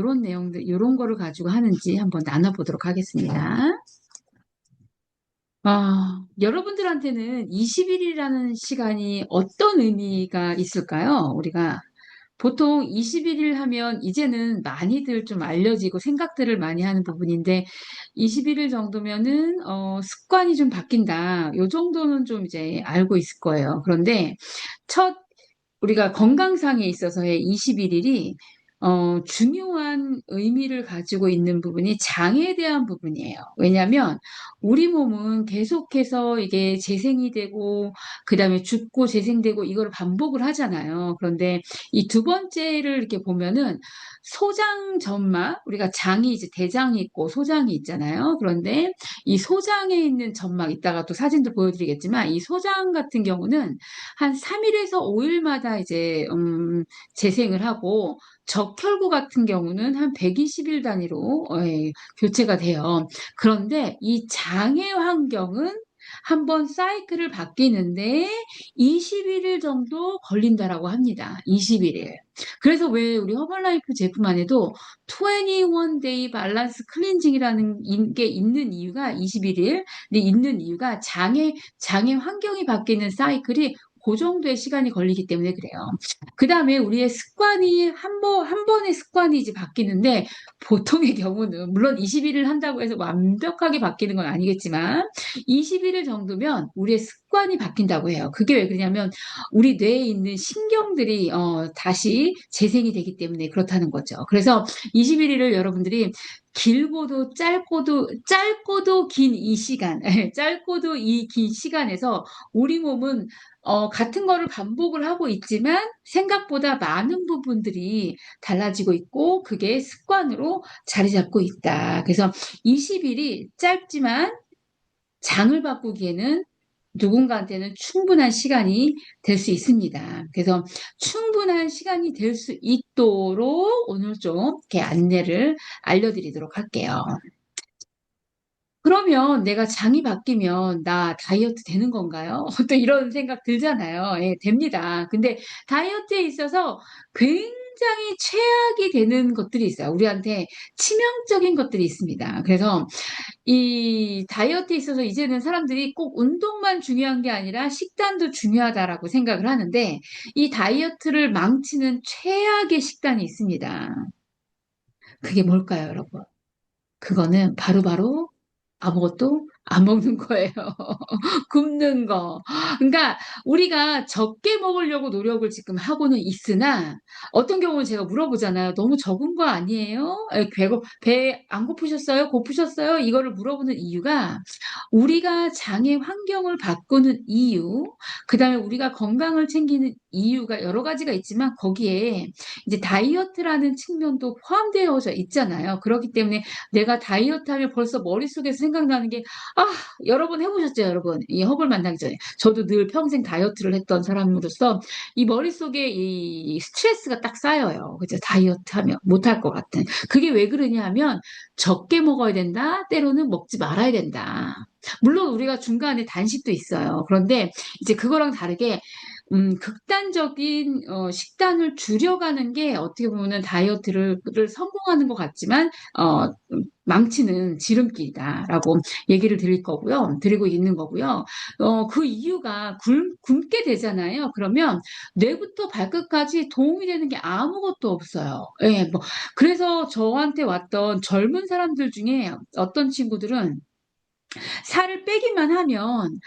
이런 내용들, 이런 거를 가지고 하는지 한번 나눠보도록 하겠습니다. 여러분들한테는 21일이라는 시간이 어떤 의미가 있을까요? 우리가 보통 21일 하면 이제는 많이들 좀 알려지고 생각들을 많이 하는 부분인데 21일 정도면은 습관이 좀 바뀐다. 요 정도는 좀 이제 알고 있을 거예요. 그런데 첫 우리가 건강상에 있어서의 21일이 중요한 의미를 가지고 있는 부분이 장에 대한 부분이에요. 왜냐하면 우리 몸은 계속해서 이게 재생이 되고 그다음에 죽고 재생되고 이거를 반복을 하잖아요. 그런데 이 두 번째를 이렇게 보면은 소장 점막, 우리가 장이 이제 대장이 있고 소장이 있잖아요. 그런데 이 소장에 있는 점막, 이따가 또 사진도 보여드리겠지만 이 소장 같은 경우는 한 3일에서 5일마다 이제 재생을 하고 적혈구 같은 경우는 한 120일 단위로 교체가 돼요. 그런데 이 장의 환경은 한번 사이클을 바뀌는데 21일 정도 걸린다라고 합니다. 21일. 그래서 왜 우리 허벌라이프 제품 안에도 21day 밸런스 클렌징이라는 게 있는 이유가 21일 있는 이유가 장의 환경이 바뀌는 사이클이 그 정도의 시간이 걸리기 때문에 그래요. 그 다음에 우리의 습관이 한 번의 습관이 이제 바뀌는데 보통의 경우는 물론 21일 한다고 해서 완벽하게 바뀌는 건 아니겠지만 21일 정도면 우리의 습관이 바뀐다고 해요. 그게 왜 그러냐면 우리 뇌에 있는 신경들이 다시 재생이 되기 때문에 그렇다는 거죠. 그래서 21일을 여러분들이 짧고도 긴 이 시간, 짧고도 이 긴 시간에서 우리 몸은 같은 거를 반복을 하고 있지만 생각보다 많은 부분들이 달라지고 있고 그게 습관으로 자리 잡고 있다. 그래서 20일이 짧지만 장을 바꾸기에는 누군가한테는 충분한 시간이 될 수 있습니다. 그래서 충분한 시간이 될 수 있도록 오늘 좀 이렇게 안내를 알려드리도록 할게요. 그러면 내가 장이 바뀌면 나 다이어트 되는 건가요? 또 이런 생각 들잖아요. 예, 됩니다. 근데 다이어트에 있어서 굉장히 최악이 되는 것들이 있어요. 우리한테 치명적인 것들이 있습니다. 그래서 이 다이어트에 있어서 이제는 사람들이 꼭 운동만 중요한 게 아니라 식단도 중요하다라고 생각을 하는데 이 다이어트를 망치는 최악의 식단이 있습니다. 그게 뭘까요, 여러분? 그거는 바로바로 아무것도 안 먹는 거예요. 굶는 거. 그러니까 우리가 적게 먹으려고 노력을 지금 하고는 있으나 어떤 경우는 제가 물어보잖아요. 너무 적은 거 아니에요? 배 안 고프셨어요? 고프셨어요? 이거를 물어보는 이유가 우리가 장의 환경을 바꾸는 이유, 그다음에 우리가 건강을 챙기는 이유가 여러 가지가 있지만 거기에 이제 다이어트라는 측면도 포함되어져 있잖아요. 그렇기 때문에 내가 다이어트 하면 벌써 머릿속에서 생각나는 게 아, 여러 번 해보셨죠, 여러분? 이 허블 만나기 전에. 저도 늘 평생 다이어트를 했던 사람으로서 이 머릿속에 이 스트레스가 딱 쌓여요. 그죠? 다이어트 하면 못할 것 같은. 그게 왜 그러냐 하면 적게 먹어야 된다. 때로는 먹지 말아야 된다. 물론 우리가 중간에 단식도 있어요. 그런데 이제 그거랑 다르게 극단적인 식단을 줄여가는 게 어떻게 보면은 다이어트를 성공하는 것 같지만 망치는 지름길이다라고 얘기를 드리고 있는 거고요. 그 이유가 굶게 되잖아요. 그러면 뇌부터 발끝까지 도움이 되는 게 아무것도 없어요. 예, 뭐 그래서 저한테 왔던 젊은 사람들 중에 어떤 친구들은 살을 빼기만 하면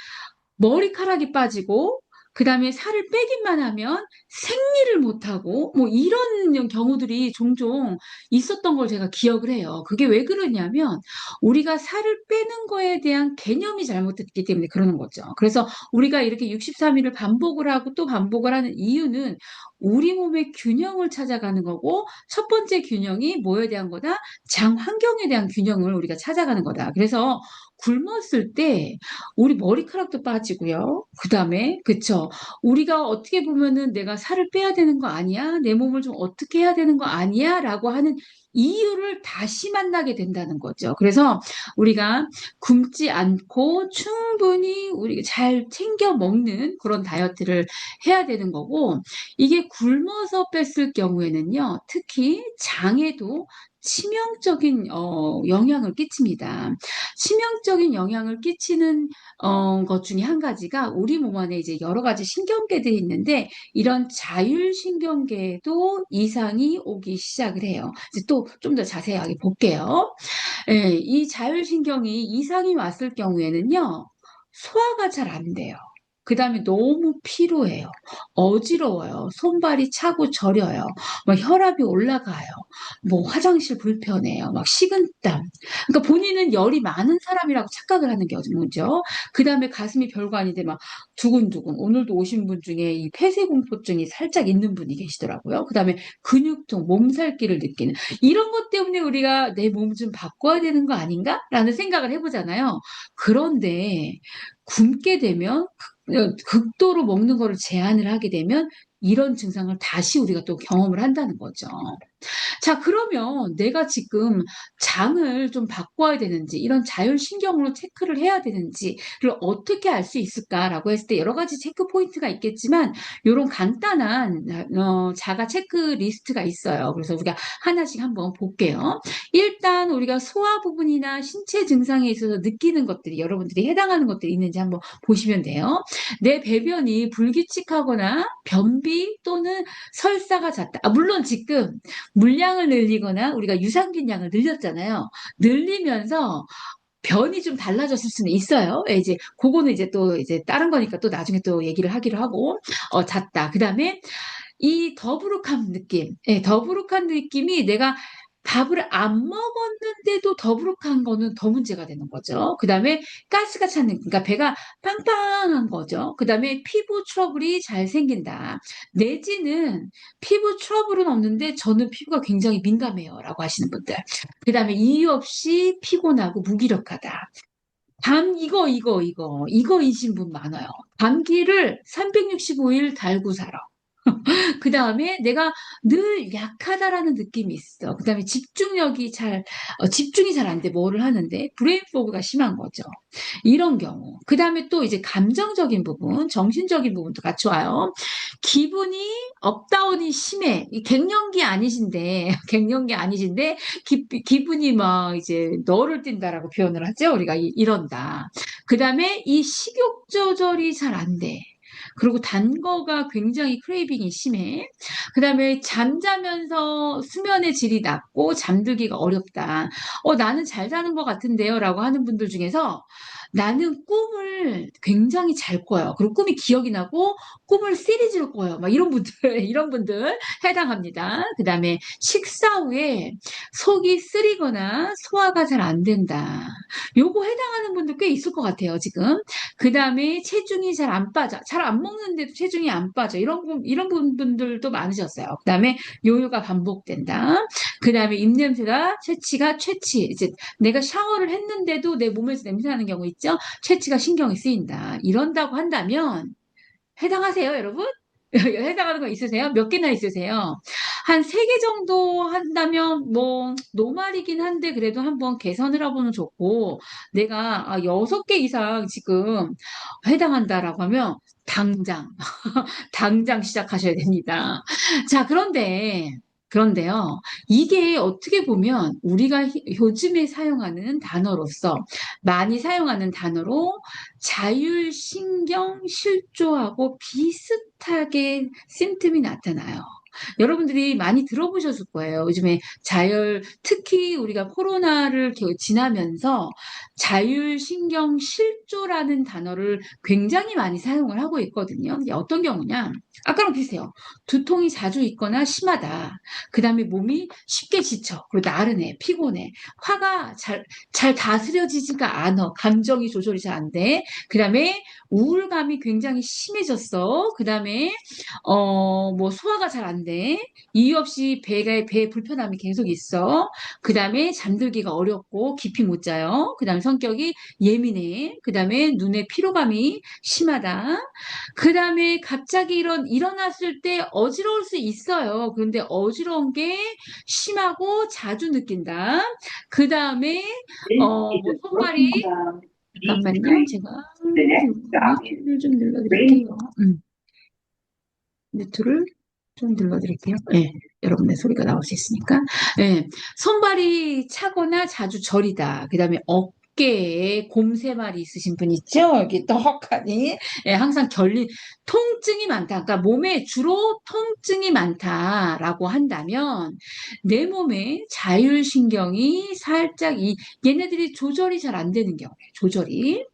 머리카락이 빠지고 그다음에 살을 빼기만 하면 생리를 못하고 뭐 이런 경우들이 종종 있었던 걸 제가 기억을 해요. 그게 왜 그러냐면 우리가 살을 빼는 거에 대한 개념이 잘못됐기 때문에 그러는 거죠. 그래서 우리가 이렇게 63일을 반복을 하고 또 반복을 하는 이유는 우리 몸의 균형을 찾아가는 거고 첫 번째 균형이 뭐에 대한 거다? 장 환경에 대한 균형을 우리가 찾아가는 거다. 그래서 굶었을 때 우리 머리카락도 빠지고요. 그다음에 그쵸. 우리가 어떻게 보면은 내가 살을 빼야 되는 거 아니야? 내 몸을 좀 어떻게 해야 되는 거 아니야? 라고 하는 이유를 다시 만나게 된다는 거죠. 그래서 우리가 굶지 않고 충분히 우리 잘 챙겨 먹는 그런 다이어트를 해야 되는 거고, 이게 굶어서 뺐을 경우에는요, 특히 장에도 치명적인 영향을 끼칩니다. 치명적인 영향을 끼치는 것 중에 한 가지가 우리 몸 안에 이제 여러 가지 신경계들이 있는데, 이런 자율신경계에도 이상이 오기 시작을 해요. 이제 또 좀 더 자세하게 볼게요. 예, 이 자율신경이 이상이 왔을 경우에는요, 소화가 잘 안 돼요. 그 다음에 너무 피로해요. 어지러워요. 손발이 차고 저려요. 막 혈압이 올라가요. 뭐 화장실 불편해요. 막 식은땀. 그러니까 본인은 열이 많은 사람이라고 착각을 하는 경우죠. 그 다음에 가슴이 별거 아닌데 막 두근두근. 오늘도 오신 분 중에 이 폐쇄공포증이 살짝 있는 분이 계시더라고요. 그 다음에 근육통, 몸살기를 느끼는. 이런 것 때문에 우리가 내 몸 좀 바꿔야 되는 거 아닌가? 라는 생각을 해보잖아요. 그런데 굶게 되면 극도로 먹는 거를 제한을 하게 되면 이런 증상을 다시 우리가 또 경험을 한다는 거죠. 자, 그러면 내가 지금 장을 좀 바꿔야 되는지, 이런 자율신경으로 체크를 해야 되는지를 어떻게 알 수 있을까라고 했을 때 여러 가지 체크 포인트가 있겠지만, 이런 간단한 자가 체크리스트가 있어요. 그래서 우리가 하나씩 한번 볼게요. 일단 우리가 소화 부분이나 신체 증상에 있어서 느끼는 것들이 여러분들이 해당하는 것들이 있는지 한번 보시면 돼요. 내 배변이 불규칙하거나 변비 또는 설사가 잦다. 물론 지금 물량을 늘리거나 우리가 유산균 양을 늘렸잖아요. 늘리면서 변이 좀 달라졌을 수는 있어요. 예, 이제 그거는 이제 또 이제 다른 거니까 또 나중에 또 얘기를 하기로 하고 잤다. 그다음에 이 더부룩한 느낌, 예, 더부룩한 느낌이 내가 밥을 안 먹었는데도 더부룩한 거는 더 문제가 되는 거죠. 그 다음에 가스가 차는, 그러니까 배가 빵빵한 거죠. 그 다음에 피부 트러블이 잘 생긴다. 내지는 피부 트러블은 없는데 저는 피부가 굉장히 민감해요. 라고 하시는 분들. 그 다음에 이유 없이 피곤하고 무기력하다. 이거이신 분 많아요. 감기를 365일 달고 살아. 그 다음에 내가 늘 약하다라는 느낌이 있어. 그 다음에 집중이 잘 안 돼. 뭐를 하는데. 브레인 포그가 심한 거죠. 이런 경우. 그 다음에 또 이제 감정적인 부분, 정신적인 부분도 같이 와요. 기분이 업다운이 심해. 갱년기 아니신데, 갱년기 아니신데, 기분이 막 이제 너를 띈다라고 표현을 하죠. 우리가 이런다. 그 다음에 이 식욕 조절이 잘 안 돼. 그리고 단 거가 굉장히 크레이빙이 심해. 그 다음에 잠자면서 수면의 질이 낮고 잠들기가 어렵다. 나는 잘 자는 것 같은데요. 라고 하는 분들 중에서 나는 꿈을 굉장히 잘 꿔요. 그리고 꿈이 기억이 나고 꿈을 시리즈로 꿔요. 막 이런 분들, 이런 분들 해당합니다. 그 다음에 식사 후에 속이 쓰리거나 소화가 잘 안 된다. 요거 해당하는 분들 꽤 있을 것 같아요, 지금. 그 다음에 체중이 잘 안 빠져. 잘 안 먹는데도 체중이 안 빠져. 이런 분들도 많으셨어요. 그 다음에 요요가 반복된다. 그 다음에 입냄새가, 체취가, 이제 내가 샤워를 했는데도 내 몸에서 냄새 나는 경우 있죠? 체취가 신경이 쓰인다. 이런다고 한다면, 해당하세요, 여러분? 해당하는 거 있으세요? 몇 개나 있으세요? 한 3개 정도 한다면 뭐 노말이긴 한데 그래도 한번 개선을 해보면 좋고, 내가 6개 이상 지금 해당한다라고 하면 당장 시작하셔야 됩니다. 자, 그런데요, 이게 어떻게 보면 우리가 요즘에 사용하는 단어로서 많이 사용하는 단어로 자율신경 실조하고 비슷하게 심틈이 나타나요. 여러분들이 많이 들어보셨을 거예요. 요즘에 특히 우리가 코로나를 지나면서 자율신경 실조라는 단어를 굉장히 많이 사용을 하고 있거든요. 이게 어떤 경우냐? 아까랑 비슷해요. 두통이 자주 있거나 심하다. 그 다음에 몸이 쉽게 지쳐. 그리고 나른해. 피곤해. 화가 잘 다스려지지가 않아. 감정이 조절이 잘 안 돼. 그 다음에 우울감이 굉장히 심해졌어. 그 다음에 뭐 소화가 잘 안 돼. 이유 없이 배 불편함이 계속 있어. 그 다음에 잠들기가 어렵고 깊이 못 자요. 그 다음에 성격이 예민해. 그 다음에 눈에 피로감이 심하다. 그 다음에 갑자기 일어났을 때 어지러울 수 있어요. 그런데 어지러운 게 심하고 자주 느낀다. 그 다음에, 뭐 손발이, 잠깐만요. 제가 뮤트를 좀 눌러드릴게요. 뮤트를 좀 눌러드릴게요. 네, 여러분의 소리가 나올 수 있으니까. 네, 손발이 차거나 자주 저리다. 그 다음에 어깨에 곰새발이 있으신 분 있죠? 여기 떡하니. 예, 항상 통증이 많다. 그러니까 몸에 주로 통증이 많다라고 한다면 내 몸에 자율신경이 살짝 얘네들이 조절이 잘 안 되는 경우에 조절이.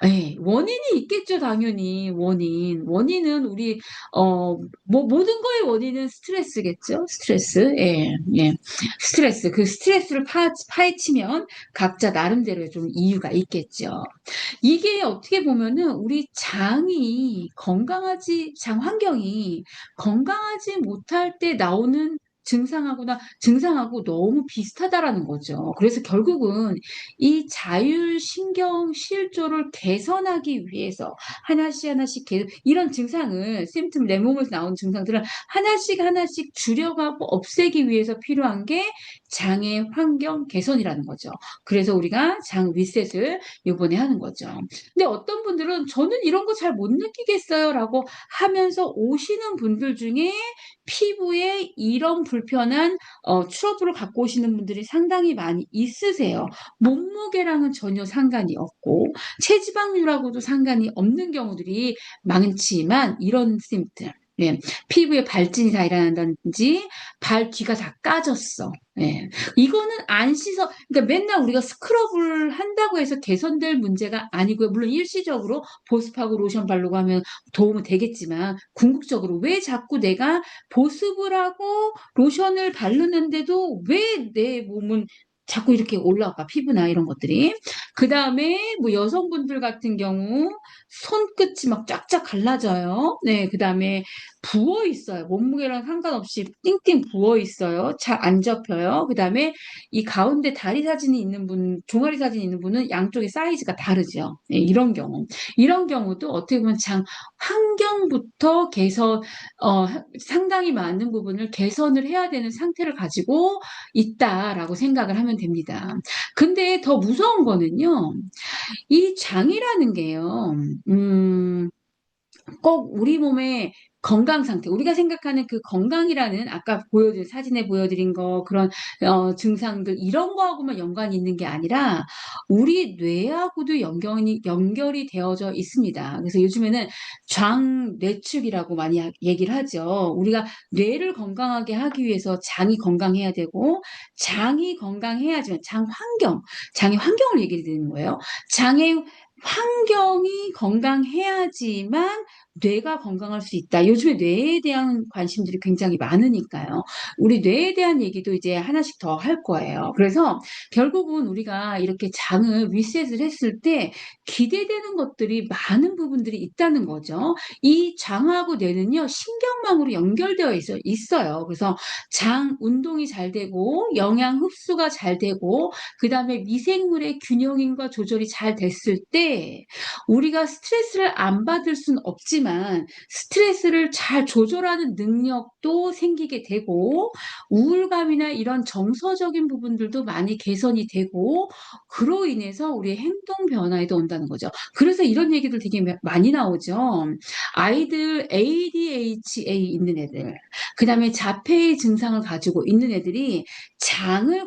예, 원인이 있겠죠, 당연히. 원인은 우리 뭐, 모든 거의 원인은 스트레스겠죠? 스트레스. 예, 예. 스트레스. 그 스트레스를 파헤치면 각자 나름대로의 좀 이유가 있겠죠. 이게 어떻게 보면은 우리 장 환경이 건강하지 못할 때 나오는 증상하고 너무 비슷하다라는 거죠. 그래서 결국은 이 자율신경 실조를 개선하기 위해서 하나씩 계속 이런 내 몸에서 나온 증상들을 하나씩 줄여가고 없애기 위해서 필요한 게 장의 환경 개선이라는 거죠. 그래서 우리가 장 리셋을 이번에 하는 거죠. 근데 어떤 분들은 저는 이런 거 잘 못 느끼겠어요라고 하면서 오시는 분들 중에 피부에 이런 불편한 트러블을 갖고 오시는 분들이 상당히 많이 있으세요. 몸무게랑은 전혀 상관이 없고 체지방률하고도 상관이 없는 경우들이 많지만 이런 심들, 예, 피부에 발진이 다 일어난다든지 발 뒤가 다 까졌어. 예. 이거는 안 씻어, 그러니까 맨날 우리가 스크럽을 한다고 해서 개선될 문제가 아니고요. 물론 일시적으로 보습하고 로션 바르고 하면 도움은 되겠지만 궁극적으로 왜 자꾸 내가 보습을 하고 로션을 바르는데도 왜 내 몸은 자꾸 이렇게 올라가, 피부나 이런 것들이. 그 다음에 뭐 여성분들 같은 경우 손끝이 막 쫙쫙 갈라져요. 네, 그 다음에 부어 있어요. 몸무게랑 상관없이 띵띵 부어 있어요. 잘 안 접혀요. 그 다음에 이 가운데 종아리 사진이 있는 분은 양쪽의 사이즈가 다르죠. 네, 이런 경우도 어떻게 보면 장 환경부터 상당히 많은 부분을 개선을 해야 되는 상태를 가지고 있다라고 생각을 하면 됩니다. 근데 더 무서운 거는요, 이 장이라는 게요, 꼭 우리 몸의 건강 상태, 우리가 생각하는 그 건강이라는 아까 사진에 보여드린 거, 그런, 증상들, 이런 거하고만 연관이 있는 게 아니라 우리 뇌하고도 연결이 되어져 있습니다. 그래서 요즘에는 장뇌축이라고 많이 얘기를 하죠. 우리가 뇌를 건강하게 하기 위해서 장이 건강해야 되고, 장이 건강해야지만, 장의 환경을 얘기해 드리는 거예요. 장의 환경이 건강해야지만 뇌가 건강할 수 있다. 요즘에 뇌에 대한 관심들이 굉장히 많으니까요. 우리 뇌에 대한 얘기도 이제 하나씩 더 할 거예요. 그래서 결국은 우리가 이렇게 장을 리셋을 했을 때 기대되는 것들이 많은 부분들이 있다는 거죠. 이 장하고 뇌는요, 신경망으로 연결되어 있어요. 그래서 장 운동이 잘 되고 영양 흡수가 잘 되고 그 다음에 미생물의 균형인과 조절이 잘 됐을 때 우리가 스트레스를 안 받을 수는 없지만 스트레스를 잘 조절하는 능력도 생기게 되고 우울감이나 이런 정서적인 부분들도 많이 개선이 되고 그로 인해서 우리의 행동 변화에도 온다는 거죠. 그래서 이런 얘기들 되게 많이 나오죠. 아이들 ADHA 있는 애들, 그 다음에 자폐의 증상을 가지고 있는 애들이 장을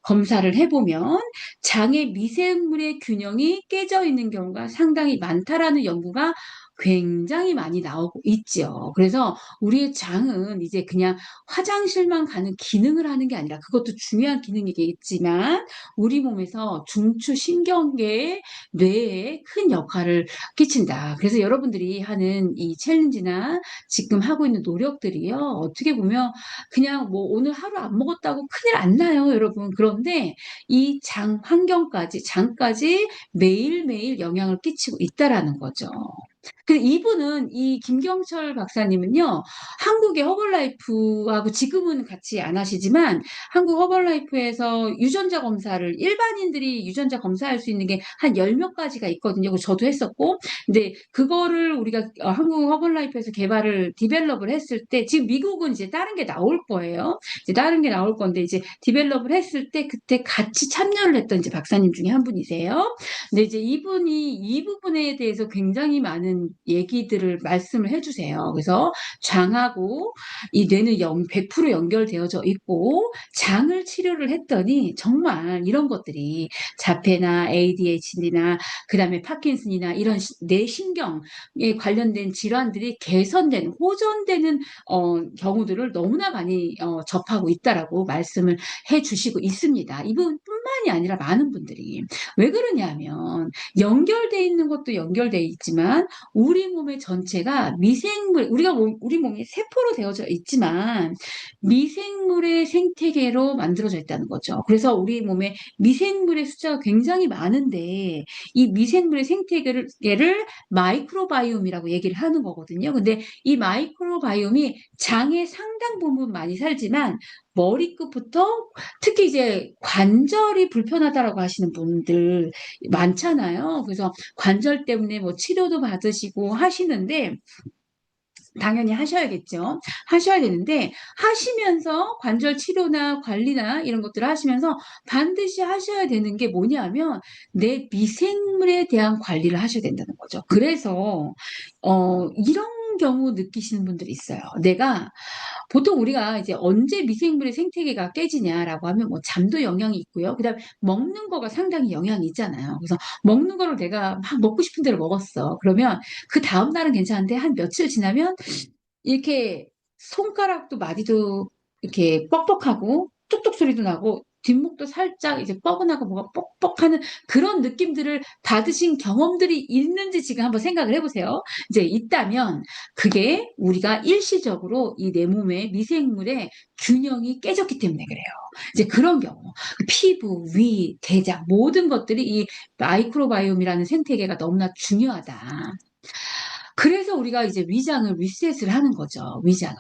검사를 해보면 장의 미생물의 균형이 깨져 있는 경우가 상당히 많다라는 연구가 굉장히 많이 나오고 있죠. 그래서 우리의 장은 이제 그냥 화장실만 가는 기능을 하는 게 아니라 그것도 중요한 기능이겠지만 우리 몸에서 중추신경계 뇌에 큰 역할을 끼친다. 그래서 여러분들이 하는 이 챌린지나 지금 하고 있는 노력들이요. 어떻게 보면 그냥 뭐 오늘 하루 안 먹었다고 큰일 안 나요, 여러분. 그런데 이 장까지 매일매일 영향을 끼치고 있다라는 거죠. 근데 이분은 이 김경철 박사님은요, 한국의 허벌라이프하고 지금은 같이 안 하시지만 한국 허벌라이프에서 유전자 검사를 일반인들이 유전자 검사할 수 있는 게 한 열 몇 가지가 있거든요. 그거 저도 했었고. 근데 그거를 우리가 한국 허벌라이프에서 개발을 디벨롭을 했을 때 지금 미국은 이제 다른 게 나올 거예요. 이제 다른 게 나올 건데 이제 디벨롭을 했을 때 그때 같이 참여를 했던 이제 박사님 중에 한 분이세요. 근데 이제 이분이 이 부분에 대해서 굉장히 많은 얘기들을 말씀을 해주세요. 그래서 장하고 이 뇌는 100% 연결되어져 있고 장을 치료를 했더니 정말 이런 것들이 자폐나 ADHD나 그다음에 파킨슨이나 이런 뇌신경에 관련된 질환들이 개선되는 호전되는 경우들을 너무나 많이 접하고 있다라고 말씀을 해주시고 있습니다. 이분뿐만이 아니라 많은 분들이 왜 그러냐면 연결돼 있는 것도 연결돼 있지만 우리 몸의 전체가 미생물 우리 몸이 세포로 되어져 있지만 미생물의 생태계로 만들어져 있다는 거죠. 그래서 우리 몸에 미생물의 숫자가 굉장히 많은데 이 미생물의 생태계를 마이크로바이옴이라고 얘기를 하는 거거든요. 근데 이 마이크로바이옴이 장의 상당 부분 많이 살지만 머리끝부터 특히 이제 관절이 불편하다라고 하시는 분들 많잖아요. 그래서 관절 때문에 뭐 치료도 받으시고 하시는데 당연히 하셔야겠죠. 하셔야 되는데 하시면서 관절 치료나 관리나 이런 것들을 하시면서 반드시 하셔야 되는 게 뭐냐면 내 미생물에 대한 관리를 하셔야 된다는 거죠. 그래서 이런 경우 느끼시는 분들이 있어요. 내가 보통 우리가 이제 언제 미생물의 생태계가 깨지냐라고 하면 뭐 잠도 영향이 있고요. 그다음에 먹는 거가 상당히 영향이 있잖아요. 그래서 먹는 거를 내가 막 먹고 싶은 대로 먹었어. 그러면 그 다음 날은 괜찮은데 한 며칠 지나면 이렇게 손가락도 마디도 이렇게 뻑뻑하고 뚝뚝 소리도 나고 뒷목도 살짝 이제 뻐근하고 뭐가 뻑뻑하는 그런 느낌들을 받으신 경험들이 있는지 지금 한번 생각을 해보세요. 이제 있다면 그게 우리가 일시적으로 이 내 몸의 미생물의 균형이 깨졌기 때문에 그래요. 이제 그런 경우 피부, 위, 대장 모든 것들이 이 마이크로바이옴이라는 생태계가 너무나 중요하다. 그래서 우리가 이제 위장을 리셋을 하는 거죠. 위장을.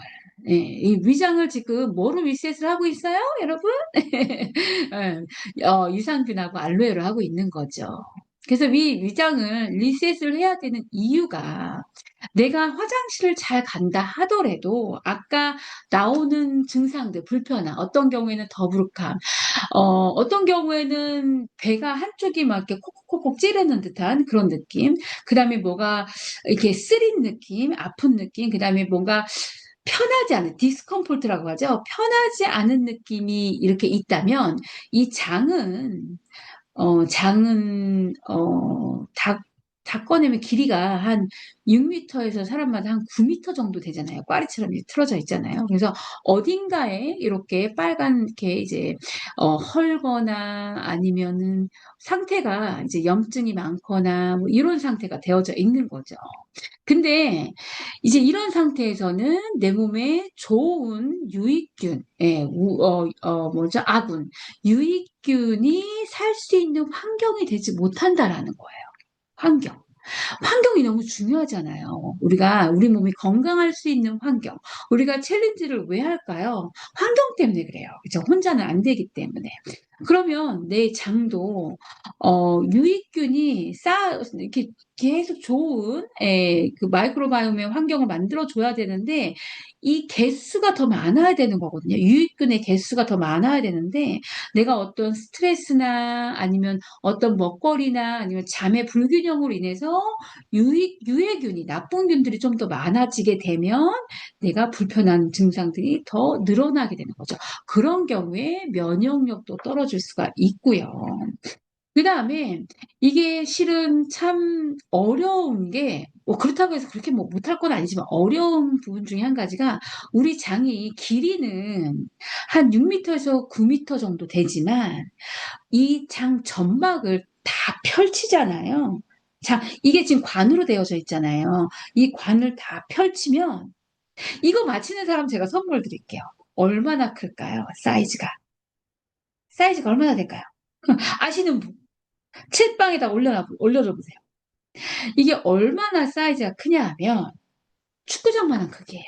예, 이 위장을 지금 뭐로 리셋을 하고 있어요, 여러분? 유산균하고 알로에로 하고 있는 거죠. 그래서 이 위장을 리셋을 해야 되는 이유가 내가 화장실을 잘 간다 하더라도 아까 나오는 증상들, 불편함, 어떤 경우에는 더부룩함, 어떤 경우에는 배가 한쪽이 막 이렇게 콕콕콕 찌르는 듯한 그런 느낌. 그 다음에 뭐가 이렇게 쓰린 느낌, 아픈 느낌. 그 다음에 뭔가 편하지 않은, 디스컴포트라고 하죠. 편하지 않은 느낌이 이렇게 있다면 이 다 꺼내면 길이가 한 6m에서 사람마다 한 9m 정도 되잖아요. 꽈리처럼 이렇게 틀어져 있잖아요. 그래서 어딘가에 이렇게 빨갛게 이제, 헐거나 아니면은 상태가 이제 염증이 많거나 뭐 이런 상태가 되어져 있는 거죠. 근데 이제 이런 상태에서는 내 몸에 좋은 유익균, 뭐죠? 아군, 유익균이 살 수 있는 환경이 되지 못한다라는 거예요. 환경. 환경이 너무 중요하잖아요. 우리 몸이 건강할 수 있는 환경. 우리가 챌린지를 왜 할까요? 환경 때문에 그래요. 그죠? 혼자는 안 되기 때문에. 그러면 내 장도, 유익균이 이렇게 계속 좋은, 그 마이크로바이옴의 환경을 만들어줘야 되는데, 이 개수가 더 많아야 되는 거거든요. 유익균의 개수가 더 많아야 되는데, 내가 어떤 스트레스나 아니면 어떤 먹거리나 아니면 잠의 불균형으로 인해서 유해균이, 나쁜 균들이 좀 더 많아지게 되면 내가 불편한 증상들이 더 늘어나게 되는 거죠. 그런 경우에 면역력도 떨어질 수가 있고요. 그 다음에 이게 실은 참 어려운 게, 뭐 그렇다고 해서 그렇게 뭐 못할 건 아니지만 어려운 부분 중에 한 가지가 우리 장이 길이는 한 6m에서 9m 정도 되지만 이 장 점막을 다 펼치잖아요. 자, 이게 지금 관으로 되어져 있잖아요. 이 관을 다 펼치면 이거 맞히는 사람 제가 선물 드릴게요. 얼마나 클까요? 사이즈가 얼마나 될까요? 아시는 분? 책방에다 올려줘 보세요. 이게 얼마나 사이즈가 크냐 하면 축구장만한 크기예요.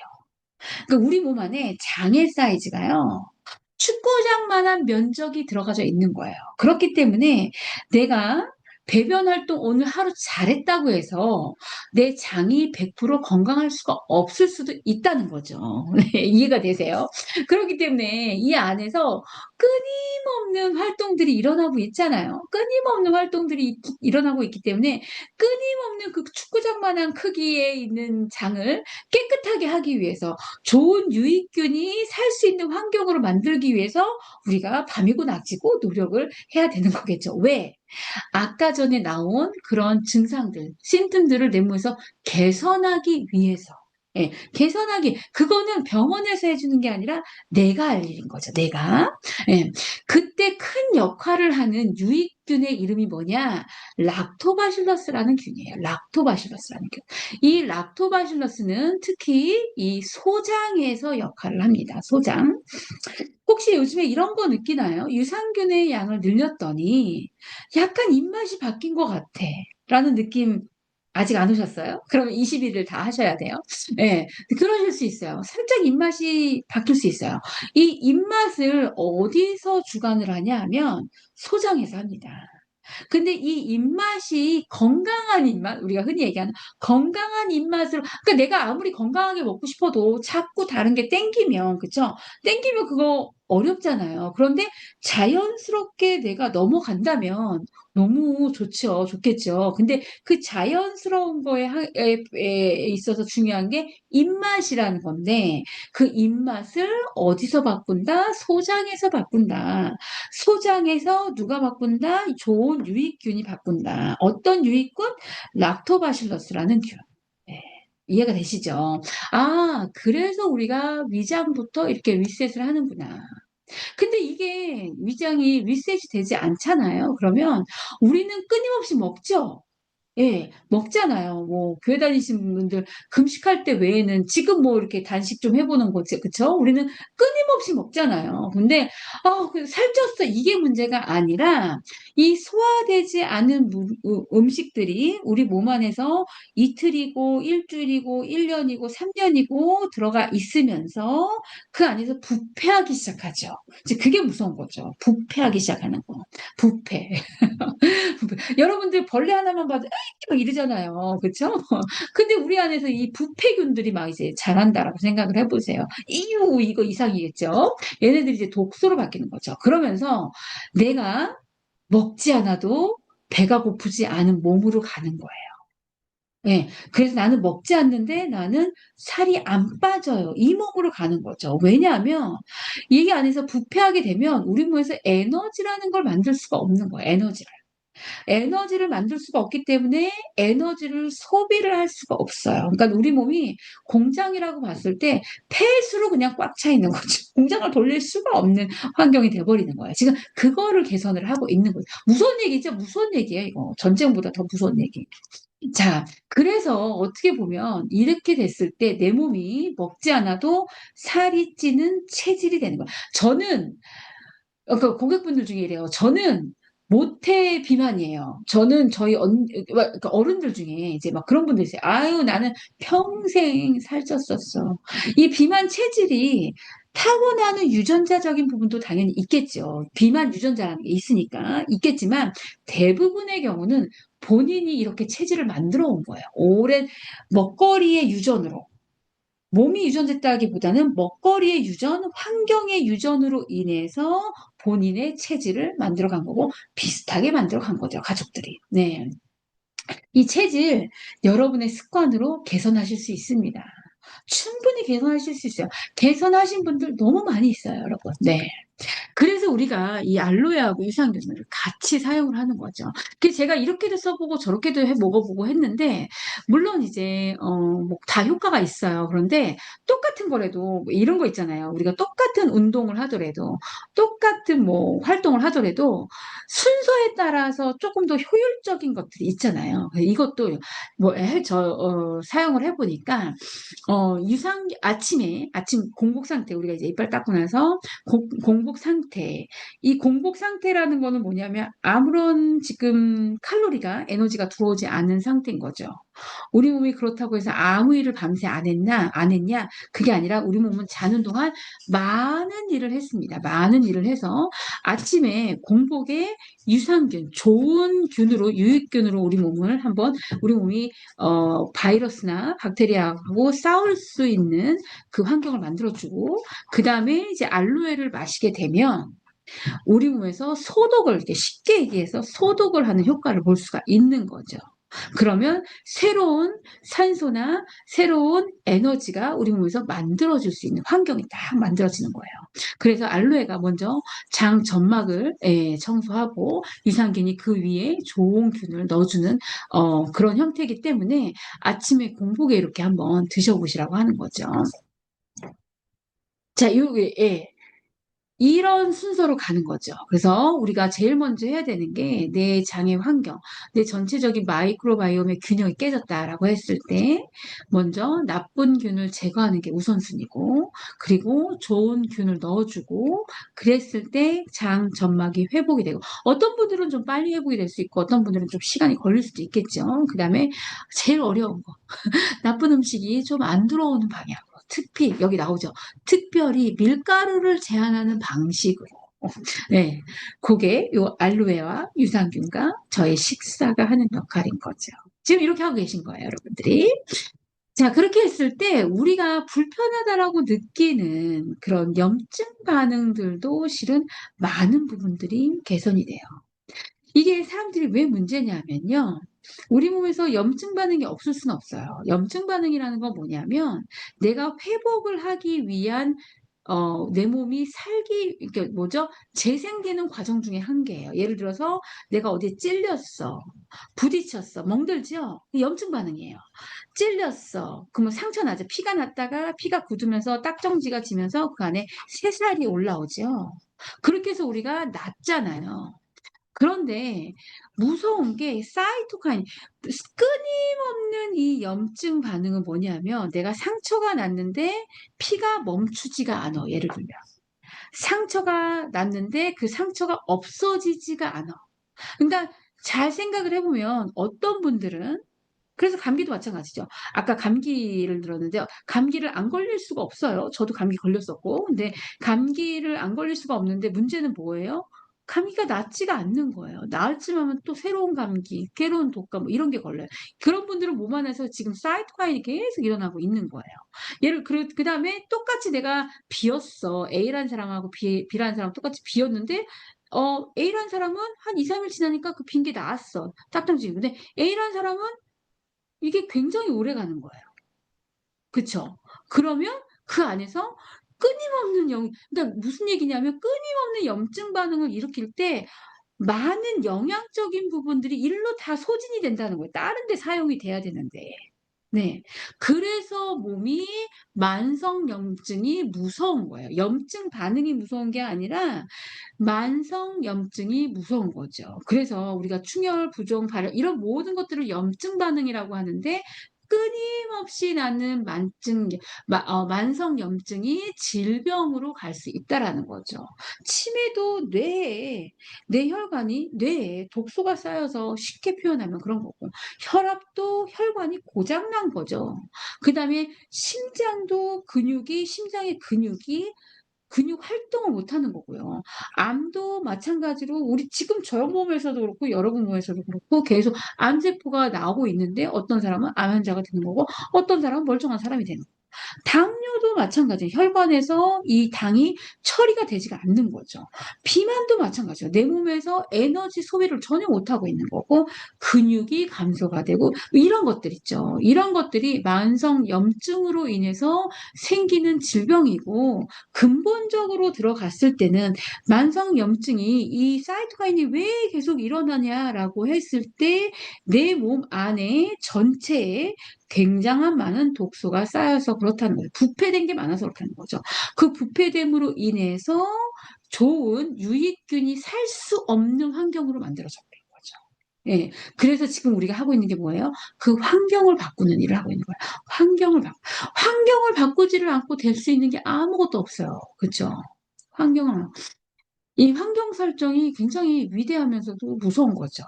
그러니까 우리 몸 안에 장의 사이즈가요. 축구장만한 면적이 들어가져 있는 거예요. 그렇기 때문에 내가 배변 활동 오늘 하루 잘했다고 해서 내 장이 100% 건강할 수가 없을 수도 있다는 거죠. 네, 이해가 되세요? 그렇기 때문에 이 안에서 끊임없는 활동들이 일어나고 있잖아요. 끊임없는 활동들이 일어나고 있기 때문에 끊임없는 그 축구장만한 크기에 있는 장을 깨끗하게 하기 위해서 좋은 유익균이 살 수 있는 환경으로 만들기 위해서 우리가 밤이고 낮이고 노력을 해야 되는 거겠죠. 왜? 아까 전에 나온 그런 증상들, 심튼들을 내 몸에서 개선하기 위해서. 예, 개선하기. 그거는 병원에서 해주는 게 아니라 내가 할 일인 거죠. 내가. 예, 그때 큰 역할을 하는 유익균의 이름이 뭐냐? 락토바실러스라는 균이에요. 락토바실러스라는 균. 이 락토바실러스는 특히 이 소장에서 역할을 합니다. 소장. 혹시 요즘에 이런 거 느끼나요? 유산균의 양을 늘렸더니 약간 입맛이 바뀐 것 같아. 라는 느낌 아직 안 오셨어요? 그러면 20일을 다 하셔야 돼요. 예, 그러실 수 있어요. 살짝 입맛이 바뀔 수 있어요. 이 입맛을 어디서 주관을 하냐 하면 소장에서 합니다. 근데 이 입맛이 건강한 입맛, 우리가 흔히 얘기하는 건강한 입맛으로, 그러니까 내가 아무리 건강하게 먹고 싶어도 자꾸 다른 게 땡기면, 그쵸? 땡기면 그거 어렵잖아요. 그런데 자연스럽게 내가 넘어간다면 너무 좋죠. 좋겠죠. 근데 그 자연스러운 거에 있어서 중요한 게 입맛이라는 건데, 그 입맛을 어디서 바꾼다? 소장에서 바꾼다. 소장에서 누가 바꾼다? 좋은 유익균이 바꾼다. 어떤 유익균? 락토바실러스라는 균. 네, 이해가 되시죠? 아, 그래서 우리가 위장부터 이렇게 리셋을 하는구나. 근데 이게 위장이 리셋이 되지 않잖아요. 그러면 우리는 끊임없이 먹죠? 예, 먹잖아요. 뭐, 교회 다니시는 분들 금식할 때 외에는 지금 뭐 이렇게 단식 좀 해보는 거지, 그쵸? 우리는 끊임없이 먹잖아요. 근데, 살쪘어. 이게 문제가 아니라, 이 소화되지 않은 음식들이 우리 몸 안에서 이틀이고, 일주일이고, 1년이고, 3년이고 들어가 있으면서 그 안에서 부패하기 시작하죠. 이제 그게 무서운 거죠. 부패하기 시작하는 거. 부패. 여러분들 벌레 하나만 봐도 에이 막 이러잖아요. 그쵸? 근데 우리 안에서 이 부패균들이 막 이제 자란다라고 생각을 해보세요. 이유 이거 이상이겠죠? 얘네들이 이제 독소로 바뀌는 거죠. 그러면서 내가 먹지 않아도 배가 고프지 않은 몸으로 가는 거예요. 예. 그래서 나는 먹지 않는데 나는 살이 안 빠져요. 이 몸으로 가는 거죠. 왜냐하면 이게 안에서 부패하게 되면 우리 몸에서 에너지라는 걸 만들 수가 없는 거예요. 에너지를 만들 수가 없기 때문에 에너지를 소비를 할 수가 없어요. 그러니까 우리 몸이 공장이라고 봤을 때 폐수로 그냥 꽉 차 있는 거죠. 공장을 돌릴 수가 없는 환경이 돼버리는 거예요. 지금 그거를 개선을 하고 있는 거죠. 무서운 얘기죠? 무서운 얘기예요, 이거. 전쟁보다 더 무서운 얘기. 자, 그래서 어떻게 보면 이렇게 됐을 때 내 몸이 먹지 않아도 살이 찌는 체질이 되는 거예요. 저는 그 고객분들 중에 이래요. 저는 모태 비만이에요. 저는 저희 그러니까 어른들 중에 이제 막 그런 분들 있어요. 아유, 나는 평생 살쪘었어. 이 비만 체질이 타고나는 유전자적인 부분도 당연히 있겠죠. 비만 유전자라는 게 있으니까 있겠지만 대부분의 경우는 본인이 이렇게 체질을 만들어 온 거예요. 오랜 먹거리의 유전으로. 몸이 유전됐다기보다는 먹거리의 유전, 환경의 유전으로 인해서 본인의 체질을 만들어간 거고 비슷하게 만들어간 거죠, 가족들이. 네. 이 체질 여러분의 습관으로 개선하실 수 있습니다. 충분히 개선하실 수 있어요. 개선하신 분들 너무 많이 있어요, 여러분. 네. 그래서 우리가 이 알로에하고 유산균을 같이 사용을 하는 거죠. 그래서 제가 이렇게도 써보고 저렇게도 먹어보고 했는데, 물론 이제, 뭐 다 효과가 있어요. 그런데 똑같은 거라도, 뭐 이런 거 있잖아요. 우리가 똑같은 운동을 하더라도, 똑같은 뭐 활동을 하더라도, 순서에 따라서 조금 더 효율적인 것들이 있잖아요. 이것도 뭐 사용을 해보니까 아침 공복 상태, 우리가 이제 이빨 닦고 나서 공복 상태. 이 공복 상태라는 거는 뭐냐면 아무런 지금 에너지가 들어오지 않은 상태인 거죠. 우리 몸이 그렇다고 해서 아무 일을 밤새 안 했냐? 그게 아니라 우리 몸은 자는 동안 많은 일을 했습니다. 많은 일을 해서 아침에 공복에 유산균, 좋은 균으로, 유익균으로 우리 몸이 바이러스나 박테리아하고 싸울 수 있는 그 환경을 만들어주고, 그 다음에 이제 알로에를 마시게 되면 우리 몸에서 이렇게 쉽게 얘기해서 소독을 하는 효과를 볼 수가 있는 거죠. 그러면 새로운 산소나 새로운 에너지가 우리 몸에서 만들어질 수 있는 환경이 딱 만들어지는 거예요. 그래서 알로에가 먼저 장 점막을 청소하고 유산균이 그 위에 좋은 균을 넣어주는 그런 형태이기 때문에 아침에 공복에 이렇게 한번 드셔보시라고 하는 거죠. 자, 이런 순서로 가는 거죠. 그래서 우리가 제일 먼저 해야 되는 게 내 장의 환경, 내 전체적인 마이크로바이옴의 균형이 깨졌다라고 했을 때 먼저 나쁜 균을 제거하는 게 우선순위고, 그리고 좋은 균을 넣어주고, 그랬을 때 장 점막이 회복이 되고, 어떤 분들은 좀 빨리 회복이 될 수 있고 어떤 분들은 좀 시간이 걸릴 수도 있겠죠. 그 다음에 제일 어려운 거, 나쁜 음식이 좀 안 들어오는 방향. 여기 나오죠. 특별히 밀가루를 제한하는 방식으로. 네. 그게 요 알로에와 유산균과 저의 식사가 하는 역할인 거죠. 지금 이렇게 하고 계신 거예요, 여러분들이. 자, 그렇게 했을 때 우리가 불편하다라고 느끼는 그런 염증 반응들도 실은 많은 부분들이 개선이 돼요. 이게 사람들이 왜 문제냐면요. 우리 몸에서 염증 반응이 없을 수는 없어요. 염증 반응이라는 건 뭐냐면 내가 회복을 하기 위한 내 몸이 이게 뭐죠? 재생되는 과정 중에 한계예요. 예를 들어서 내가 어디에 찔렸어, 부딪혔어, 멍들죠? 염증 반응이에요. 찔렸어. 그러면 상처 나죠. 피가 났다가 피가 굳으면서 딱정지가 지면서 그 안에 새살이 올라오죠. 그렇게 해서 우리가 낫잖아요. 그런데 무서운 게 사이토카인, 끊임없는 이 염증 반응은 뭐냐면 내가 상처가 났는데 피가 멈추지가 않아. 예를 들면 상처가 났는데 그 상처가 없어지지가 않아. 그러니까 잘 생각을 해보면 어떤 분들은, 그래서 감기도 마찬가지죠. 아까 감기를 들었는데요. 감기를 안 걸릴 수가 없어요. 저도 감기 걸렸었고. 근데 감기를 안 걸릴 수가 없는데 문제는 뭐예요? 감기가 낫지가 않는 거예요. 나을쯤 하면 또 새로운 감기, 새로운 독감 뭐 이런 게 걸려요. 그런 분들은 몸 안에서 지금 사이토카인이 계속 일어나고 있는 거예요. 그다음에 똑같이 내가 비었어. A라는 사람하고 B라는 사람 똑같이 비었는데 A라는 사람은 한 2, 3일 지나니까 그 빈 게 나았어. 딱딱지. 근데 A라는 사람은 이게 굉장히 오래 가는 거예요. 그쵸? 그러면 그 안에서 그러니까 무슨 얘기냐면 끊임없는 염증 반응을 일으킬 때 많은 영양적인 부분들이 일로 다 소진이 된다는 거예요. 다른 데 사용이 돼야 되는데. 네. 그래서 몸이 만성 염증이 무서운 거예요. 염증 반응이 무서운 게 아니라 만성 염증이 무서운 거죠. 그래서 우리가 충혈, 부종, 발열 이런 모든 것들을 염증 반응이라고 하는데 끊임없이 나는 만성 염증이 질병으로 갈 수 있다라는 거죠. 치매도 뇌에 독소가 쌓여서 쉽게 표현하면 그런 거고, 혈압도 혈관이 고장난 거죠. 그 다음에 심장의 근육 활동을 못 하는 거고요. 암도 마찬가지로 우리 지금 저 몸에서도 그렇고 여러분 몸에서도 그렇고 계속 암세포가 나오고 있는데 어떤 사람은 암 환자가 되는 거고 어떤 사람은 멀쩡한 사람이 되는 거고. 당뇨도 마찬가지예요. 혈관에서 이 당이 처리가 되지가 않는 거죠. 비만도 마찬가지예요. 내 몸에서 에너지 소비를 전혀 못하고 있는 거고 근육이 감소가 되고 이런 것들 있죠. 이런 것들이 만성 염증으로 인해서 생기는 질병이고, 근본적으로 들어갔을 때는 만성 염증이 이 사이토카인이 왜 계속 일어나냐라고 했을 때 내 몸 안에 전체에 굉장한 많은 독소가 쌓여서 그렇다는 거예요. 부패된 게 많아서 그렇다는 거죠. 그 부패됨으로 인해서 좋은 유익균이 살 수 없는 환경으로 만들어져 버린 거죠. 예. 그래서 지금 우리가 하고 있는 게 뭐예요? 그 환경을 바꾸는 일을 하고 있는 거예요. 환경을 바꾸지를 않고 될 수 있는 게 아무것도 없어요. 그쵸? 환경을, 이 환경 설정이 굉장히 위대하면서도 무서운 거죠.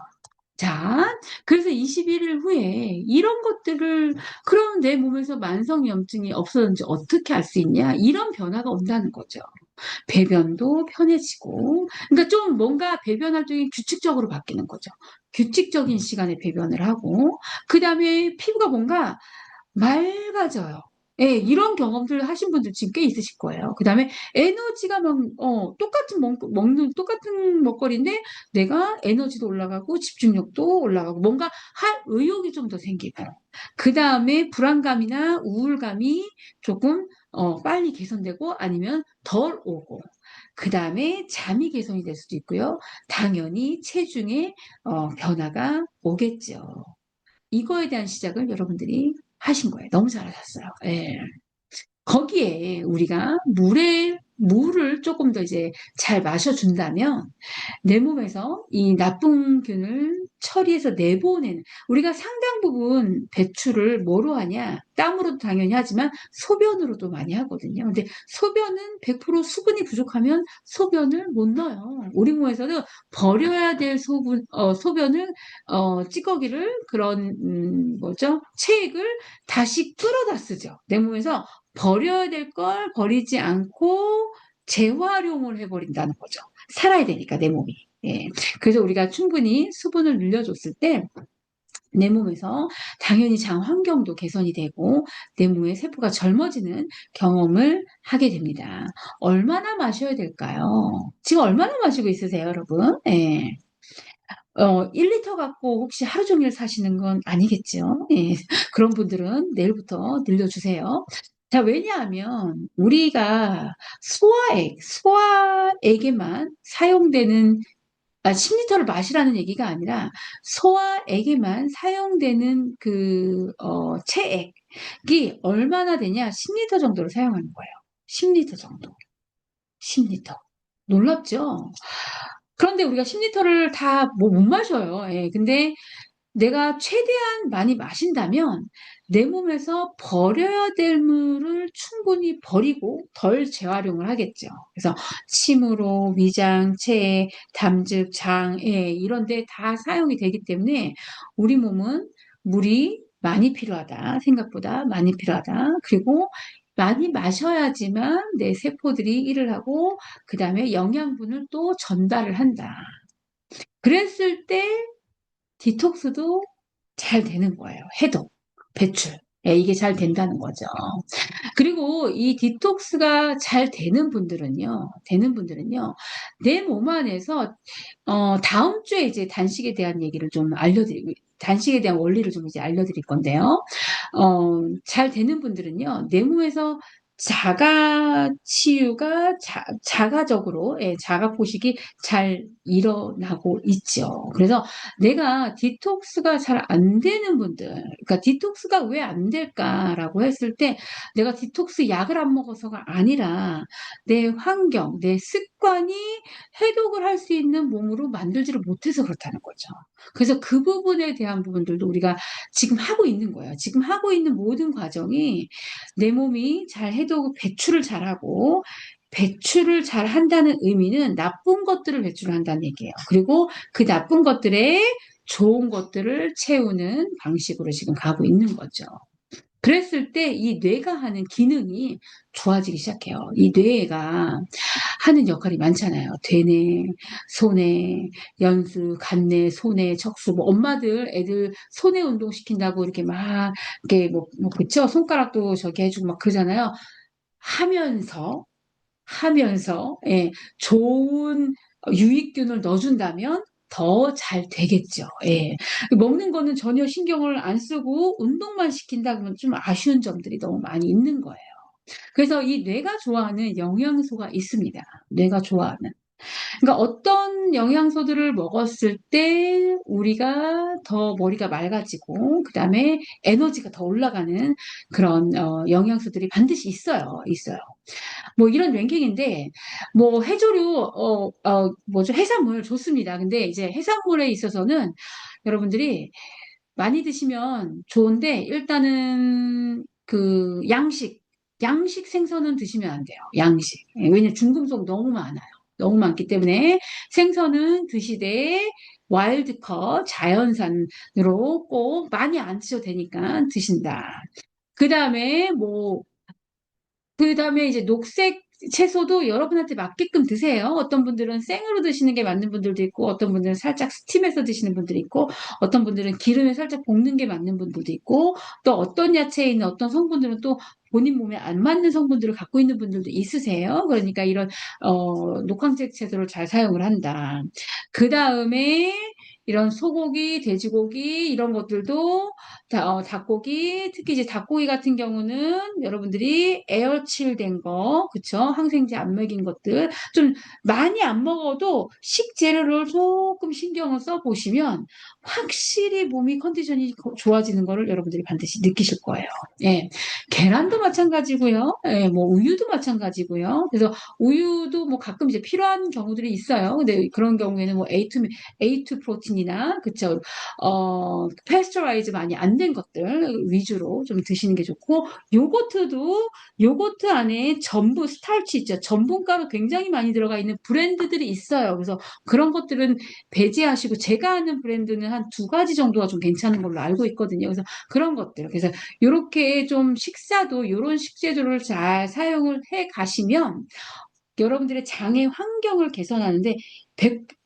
자, 그래서 21일 후에 이런 것들을, 그럼 내 몸에서 만성염증이 없어졌는지 어떻게 알 수 있냐? 이런 변화가 온다는 거죠. 배변도 편해지고, 그러니까 좀 뭔가 배변 활동이 규칙적으로 바뀌는 거죠. 규칙적인 시간에 배변을 하고, 그 다음에 피부가 뭔가 맑아져요. 예, 이런 경험들 하신 분들 지금 꽤 있으실 거예요. 그 다음에 에너지가 막, 똑같은 먹거리인데 내가 에너지도 올라가고 집중력도 올라가고 뭔가 할 의욕이 좀 더 생기고. 그 다음에 불안감이나 우울감이 조금, 빨리 개선되고 아니면 덜 오고. 그 다음에 잠이 개선이 될 수도 있고요. 당연히 체중에, 변화가 오겠죠. 이거에 대한 시작을 여러분들이 하신 거예요. 너무 잘하셨어요. 예. 거기에 우리가 물을 조금 더 이제 잘 마셔준다면 내 몸에서 이 나쁜 균을 처리해서 내보내는, 우리가 상당 부분 배출을 뭐로 하냐? 땀으로도 당연히 하지만 소변으로도 많이 하거든요. 근데 소변은 100% 수분이 부족하면 소변을 못 넣어요. 우리 몸에서는 버려야 될 소변을, 찌꺼기를, 그런, 뭐죠? 체액을 다시 끌어다 쓰죠. 내 몸에서 버려야 될 걸 버리지 않고 재활용을 해버린다는 거죠. 살아야 되니까 내 몸이. 예. 그래서 우리가 충분히 수분을 늘려줬을 때 내 몸에서 당연히 장 환경도 개선이 되고 내 몸의 세포가 젊어지는 경험을 하게 됩니다. 얼마나 마셔야 될까요? 지금 얼마나 마시고 있으세요, 여러분? 예. 1리터 갖고 혹시 하루 종일 사시는 건 아니겠죠? 예. 그런 분들은 내일부터 늘려주세요. 자, 왜냐하면 우리가 소화액에만 사용되는, 10리터를 마시라는 얘기가 아니라 소화액에만 사용되는 그, 체액이 얼마나 되냐? 10리터 정도를 사용하는 거예요. 10리터 정도. 10리터. 놀랍죠? 그런데 우리가 10리터를 다 뭐 못 마셔요. 예. 근데 내가 최대한 많이 마신다면 내 몸에서 버려야 될 물을 충분히 버리고 덜 재활용을 하겠죠. 그래서 침으로 위장, 체, 담즙, 장, 이런 데 다 사용이 되기 때문에 우리 몸은 물이 많이 필요하다. 생각보다 많이 필요하다. 그리고 많이 마셔야지만 내 세포들이 일을 하고 그 다음에 영양분을 또 전달을 한다. 그랬을 때 디톡스도 잘 되는 거예요. 해독, 배출. 예, 이게 잘 된다는 거죠. 그리고 이 디톡스가 잘 되는 분들은요, 내 몸 안에서, 다음 주에 이제 단식에 대한 얘기를 좀 단식에 대한 원리를 좀 이제 알려드릴 건데요. 잘 되는 분들은요, 내 몸에서 자가 치유가 자가적으로, 예, 자가 포식이 잘 일어나고 있죠. 그래서 내가 디톡스가 잘 안 되는 분들, 그러니까 디톡스가 왜 안 될까라고 했을 때 내가 디톡스 약을 안 먹어서가 아니라 내 환경, 내 습관이 해독을 할 수 있는 몸으로 만들지를 못해서 그렇다는 거죠. 그래서 그 부분에 대한 부분들도 우리가 지금 하고 있는 거예요. 지금 하고 있는 모든 과정이 내 몸이 잘 해독, 배출을 잘하고 배출을 잘 한다는 의미는 나쁜 것들을 배출을 한다는 얘기예요. 그리고 그 나쁜 것들에 좋은 것들을 채우는 방식으로 지금 가고 있는 거죠. 그랬을 때 이 뇌가 하는 기능이 좋아지기 시작해요. 이 뇌가 하는 역할이 많잖아요. 되뇌, 소뇌, 연수, 간뇌, 소뇌, 척수, 뭐 엄마들 애들 소뇌 운동 시킨다고 이렇게 막 이렇게 그쵸? 손가락도 저기 해주고 막 그러잖아요. 하면서 예, 좋은 유익균을 넣어준다면 더 잘 되겠죠. 예. 먹는 거는 전혀 신경을 안 쓰고 운동만 시킨다 그러면 좀 아쉬운 점들이 너무 많이 있는 거예요. 그래서 이 뇌가 좋아하는 영양소가 있습니다. 뇌가 좋아하는. 그러니까 어떤 영양소들을 먹었을 때 우리가 더 머리가 맑아지고 그다음에 에너지가 더 올라가는 그런 영양소들이 반드시 있어요. 있어요. 뭐 이런 랭킹인데 뭐 해조류 뭐죠? 해산물 좋습니다. 근데 이제 해산물에 있어서는 여러분들이 많이 드시면 좋은데 일단은 그 양식 생선은 드시면 안 돼요. 양식. 예, 왜냐면 중금속 너무 많아요. 너무 많기 때문에 생선은 드시되 와일드컷 자연산으로 꼭 많이 안 드셔도 되니까 드신다. 그 다음에 이제 녹색 채소도 여러분한테 맞게끔 드세요. 어떤 분들은 생으로 드시는 게 맞는 분들도 있고, 어떤 분들은 살짝 스팀해서 드시는 분들이 있고, 어떤 분들은 기름에 살짝 볶는 게 맞는 분들도 있고, 또 어떤 야채에 있는 어떤 성분들은 또 본인 몸에 안 맞는 성분들을 갖고 있는 분들도 있으세요. 그러니까 이런 녹황색 채소를 잘 사용을 한다. 그 다음에 이런 소고기, 돼지고기 이런 것들도 닭고기, 특히 이제 닭고기 같은 경우는 여러분들이 에어칠된 거, 그쵸? 항생제 안 먹인 것들, 좀 많이 안 먹어도 식재료를 조금 신경을 써 보시면 확실히 몸이 컨디션이 좋아지는 거를 여러분들이 반드시 느끼실 거예요. 예. 계란도 마찬가지고요. 예, 뭐 우유도 마찬가지고요. 그래서 우유도 뭐 가끔 이제 필요한 경우들이 있어요. 근데 그런 경우에는 뭐 A2 프로틴이나, 그쵸? 패스처라이즈 많이 안 된 것들 위주로 좀 드시는 게 좋고, 요거트도 요거트 안에 전분, 스타치 있죠. 전분가루 굉장히 많이 들어가 있는 브랜드들이 있어요. 그래서 그런 것들은 배제하시고, 제가 아는 브랜드는 한 두 가지 정도가 좀 괜찮은 걸로 알고 있거든요. 그래서 그런 것들. 그래서 요렇게 좀 식사도 요런 식재료를 잘 사용을 해 가시면 여러분들의 장의 환경을 개선하는데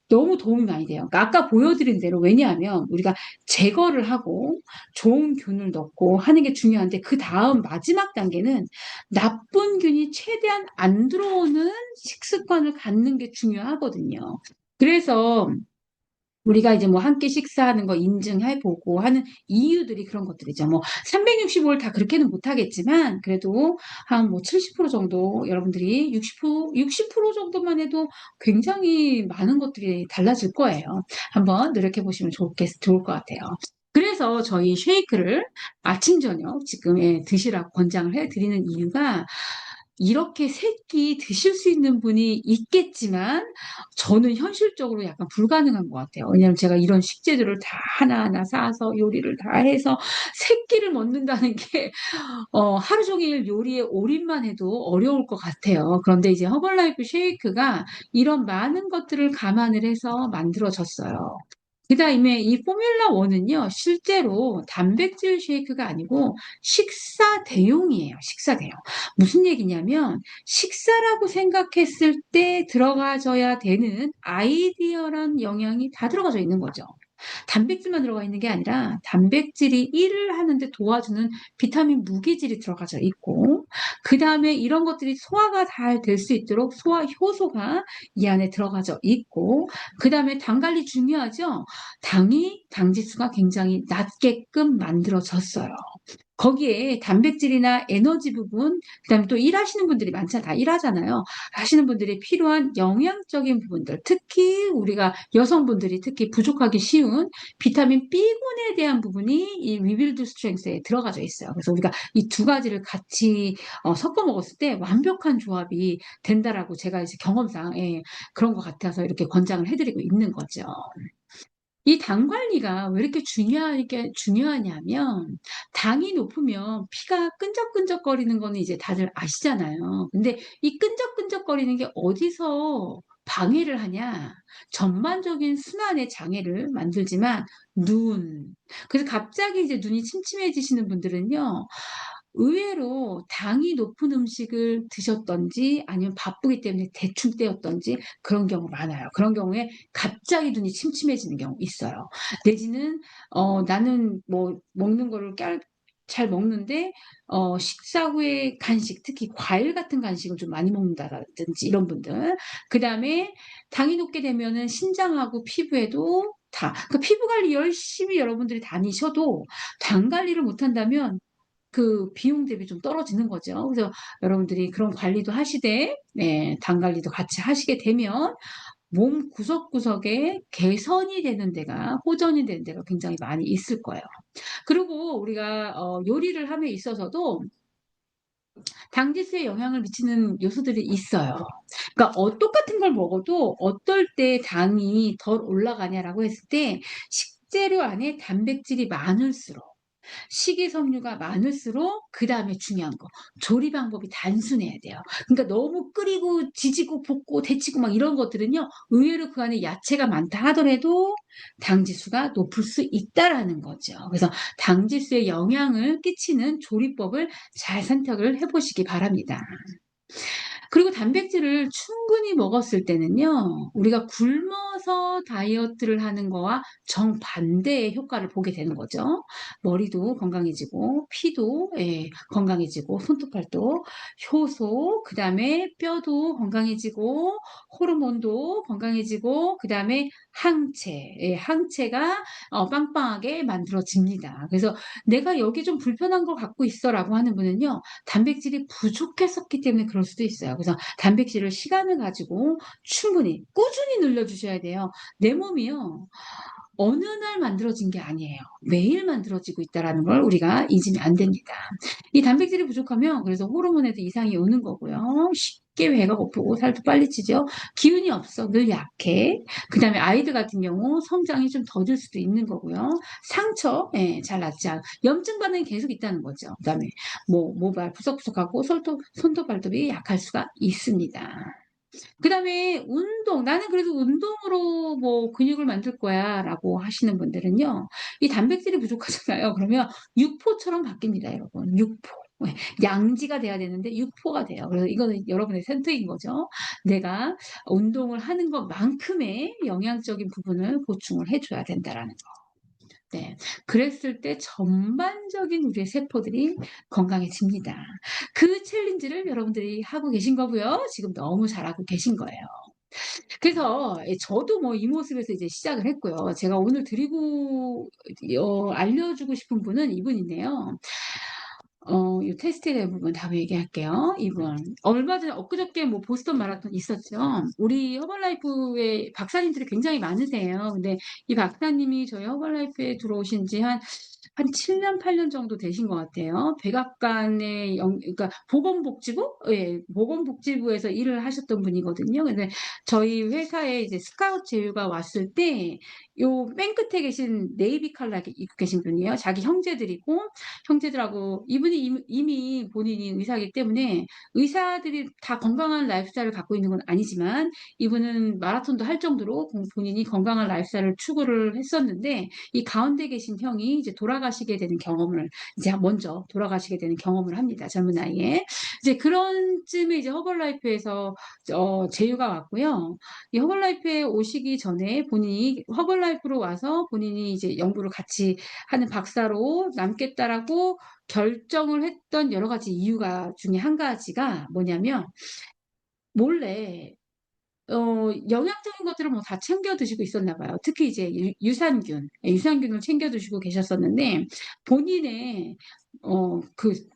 너무 도움이 많이 돼요. 그러니까 아까 보여드린 대로, 왜냐하면 우리가 제거를 하고 좋은 균을 넣고 하는 게 중요한데, 그 다음 마지막 단계는 나쁜 균이 최대한 안 들어오는 식습관을 갖는 게 중요하거든요. 그래서 우리가 이제 뭐 함께 식사하는 거 인증해보고 하는 이유들이 그런 것들이죠. 뭐 365일 다 그렇게는 못하겠지만 그래도 한 뭐 70% 정도, 여러분들이 60% 정도만 해도 굉장히 많은 것들이 달라질 거예요. 한번 노력해 보시면 좋을 것 같아요. 그래서 저희 쉐이크를 아침 저녁 지금 드시라고 권장을 해드리는 이유가, 이렇게 세 끼 드실 수 있는 분이 있겠지만 저는 현실적으로 약간 불가능한 것 같아요. 왜냐하면 제가 이런 식재료를 다 하나하나 싸서 요리를 다 해서 세 끼를 먹는다는 게 하루 종일 요리에 올인만 해도 어려울 것 같아요. 그런데 이제 허벌라이프 쉐이크가 이런 많은 것들을 감안을 해서 만들어졌어요. 그다음에 이 포뮬러 1은요, 실제로 단백질 쉐이크가 아니고 식사 대용이에요. 식사 대용. 무슨 얘기냐면, 식사라고 생각했을 때 들어가져야 되는 아이디어란 영양이 다 들어가져 있는 거죠. 단백질만 들어가 있는 게 아니라 단백질이 일을 하는데 도와주는 비타민 무기질이 들어가져 있고, 그 다음에 이런 것들이 소화가 잘 될 수 있도록 소화 효소가 이 안에 들어가져 있고, 그 다음에 당 관리 중요하죠. 당 지수가 굉장히 낮게끔 만들어졌어요. 거기에 단백질이나 에너지 부분, 그다음에 또 일하시는 분들이 많잖아요. 다 일하잖아요. 하시는 분들이 필요한 영양적인 부분들, 특히 우리가 여성분들이 특히 부족하기 쉬운 비타민 B군에 대한 부분이 이 위빌드 스트렝스에 들어가져 있어요. 그래서 우리가 이 두 가지를 같이 섞어 먹었을 때 완벽한 조합이 된다라고 제가 이제 경험상 그런 것 같아서 이렇게 권장을 해드리고 있는 거죠. 이 당 관리가 왜 이렇게 중요하냐면, 당이 높으면 피가 끈적끈적거리는 거는 이제 다들 아시잖아요. 근데 이 끈적끈적거리는 게 어디서 방해를 하냐? 전반적인 순환의 장애를 만들지만 그래서 갑자기 이제 눈이 침침해지시는 분들은요, 의외로 당이 높은 음식을 드셨던지 아니면 바쁘기 때문에 대충 때였던지 그런 경우 많아요. 그런 경우에 갑자기 눈이 침침해지는 경우 있어요. 내지는 나는 뭐 먹는 거를 잘 먹는데 식사 후에 간식, 특히 과일 같은 간식을 좀 많이 먹는다든지 이런 분들. 그다음에 당이 높게 되면은 신장하고 피부에도 다, 그 피부 관리 열심히 여러분들이 다니셔도 당 관리를 못한다면 그 비용 대비 좀 떨어지는 거죠. 그래서 여러분들이 그런 관리도 하시되, 네, 당 관리도 같이 하시게 되면 몸 구석구석에 개선이 되는 데가, 호전이 되는 데가 굉장히 많이 있을 거예요. 그리고 우리가 요리를 함에 있어서도 당지수에 영향을 미치는 요소들이 있어요. 그러니까 똑같은 걸 먹어도 어떨 때 당이 덜 올라가냐라고 했을 때 식재료 안에 단백질이 많을수록 식이섬유가 많을수록 그 다음에 중요한 거 조리 방법이 단순해야 돼요. 그러니까 너무 끓이고 지지고 볶고 데치고 막 이런 것들은요 의외로 그 안에 야채가 많다 하더라도 당지수가 높을 수 있다라는 거죠. 그래서 당지수에 영향을 끼치는 조리법을 잘 선택을 해보시기 바랍니다. 그리고 단백질을 충분히 먹었을 때는요, 우리가 굶어서 다이어트를 하는 거와 정반대의 효과를 보게 되는 거죠. 머리도 건강해지고, 피도 건강해지고, 손톱발도 효소, 그 다음에 뼈도 건강해지고, 호르몬도 건강해지고, 그 다음에 항체가 빵빵하게 만들어집니다. 그래서 내가 여기 좀 불편한 걸 갖고 있어라고 하는 분은요, 단백질이 부족했었기 때문에 그럴 수도 있어요. 그래서 단백질을 시간을 가지고 충분히 꾸준히 늘려주셔야 돼요. 내 몸이요. 어느 날 만들어진 게 아니에요. 매일 만들어지고 있다는 걸 우리가 잊으면 안 됩니다. 이 단백질이 부족하면 그래서 호르몬에도 이상이 오는 거고요. 쉽게 배가 고프고 살도 빨리 찌죠. 기운이 없어. 늘 약해. 그 다음에 아이들 같은 경우 성장이 좀 더딜 수도 있는 거고요. 상처 잘 낫지 않고 염증 반응이 계속 있다는 거죠. 그 다음에 모발 푸석푸석하고 손톱 발톱이 약할 수가 있습니다. 그 다음에 운동. 나는 그래도 운동으로 뭐 근육을 만들 거야 라고 하시는 분들은요. 이 단백질이 부족하잖아요. 그러면 육포처럼 바뀝니다, 여러분. 육포. 양지가 돼야 되는데 육포가 돼요. 그래서 이거는 여러분의 선택인 거죠. 내가 운동을 하는 것만큼의 영양적인 부분을 보충을 해줘야 된다라는 거. 네. 그랬을 때 전반적인 우리의 세포들이 건강해집니다. 그 챌린지를 여러분들이 하고 계신 거고요. 지금 너무 잘하고 계신 거예요. 그래서 저도 뭐 이 모습에서 이제 시작을 했고요. 제가 오늘 드리고 알려주고 싶은 분은 이분인데요. 이 테스트에 대한 부분 다음에 얘기할게요. 이분. 얼마 전에 엊그저께 뭐 보스턴 마라톤 있었죠. 우리 허벌라이프의 박사님들이 굉장히 많으세요. 근데 이 박사님이 저희 허벌라이프에 들어오신 지 한 7년, 8년 정도 되신 것 같아요. 백악관의 그러니까 보건복지부? 예, 보건복지부에서 일을 하셨던 분이거든요. 근데 저희 회사에 이제 스카우트 제휴가 왔을 때, 요 맨 끝에 계신 네이비 컬러 입고 계신 분이에요. 자기 형제들하고, 이분이 이미 본인이 의사이기 때문에 의사들이 다 건강한 라이프스타일을 갖고 있는 건 아니지만, 이분은 마라톤도 할 정도로 본인이 건강한 라이프스타일을 추구를 했었는데, 이 가운데 계신 형이 이제 먼저 돌아가시게 되는 경험을 합니다. 젊은 나이에. 이제 그런 쯤에 이제 허벌라이프에서 제휴가 왔고요. 이 허벌라이프에 오시기 전에 본인이 허벌라이프로 와서 본인이 이제 연구를 같이 하는 박사로 남겠다라고 결정을 했던 여러 가지 이유가 중에 한 가지가 뭐냐면 몰래 영양적인 것들을 뭐 다 챙겨 드시고 있었나 봐요. 특히 이제 유산균을 챙겨 드시고 계셨었는데 본인의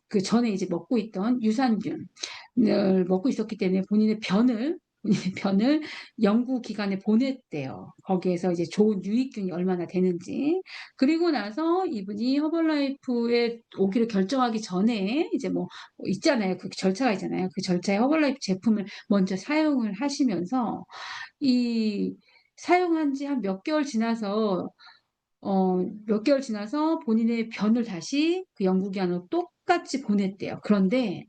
그 전에 이제 먹고 있던 유산균을 먹고 있었기 때문에 본인의 변을 연구기관에 보냈대요. 거기에서 이제 좋은 유익균이 얼마나 되는지. 그리고 나서 이분이 허벌라이프에 오기를 결정하기 전에 이제 뭐 있잖아요. 그 절차가 있잖아요. 그 절차에 허벌라이프 제품을 먼저 사용을 하시면서 이 사용한 지 한 몇 개월 지나서 본인의 변을 다시 그 연구기관으로 똑같이 보냈대요. 그런데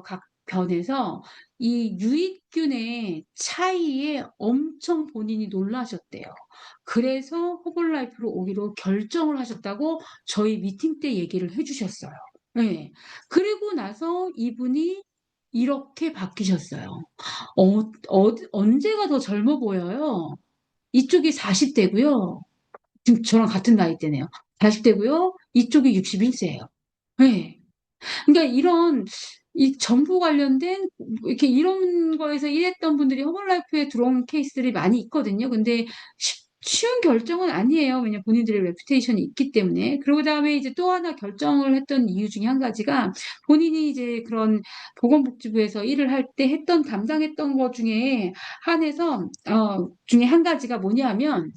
각 변에서 이 유익균의 차이에 엄청 본인이 놀라셨대요. 그래서 허벌라이프로 오기로 결정을 하셨다고 저희 미팅 때 얘기를 해주셨어요. 네. 그리고 나서 이분이 이렇게 바뀌셨어요. 언제가 더 젊어 보여요? 이쪽이 40대고요. 지금 저랑 같은 나이대네요. 40대고요. 이쪽이 61세예요. 네. 그러니까 이 정보 관련된 이렇게 이런 거에서 일했던 분들이 허벌라이프에 들어온 케이스들이 많이 있거든요. 근데 쉬운 결정은 아니에요. 왜냐면 본인들의 레퓨테이션이 있기 때문에. 그러고 다음에 이제 또 하나 결정을 했던 이유 중에 한 가지가 본인이 이제 그런 보건복지부에서 일을 할 때 담당했던 것 중에 한해서, 중에 한 가지가 뭐냐면,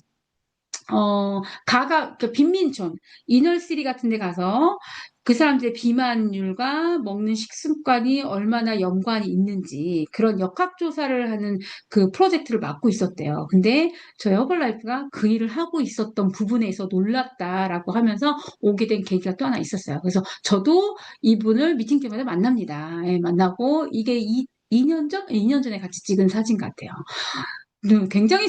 그 빈민촌, 이널시리 같은 데 가서 그 사람들의 비만율과 먹는 식습관이 얼마나 연관이 있는지 그런 역학조사를 하는 그 프로젝트를 맡고 있었대요. 근데 저희 허벌라이프가 그 일을 하고 있었던 부분에서 놀랐다라고 하면서 오게 된 계기가 또 하나 있었어요. 그래서 저도 이분을 미팅 때마다 만납니다. 예, 만나고 이게 2년 전? 2년 전에 같이 찍은 사진 같아요. 굉장히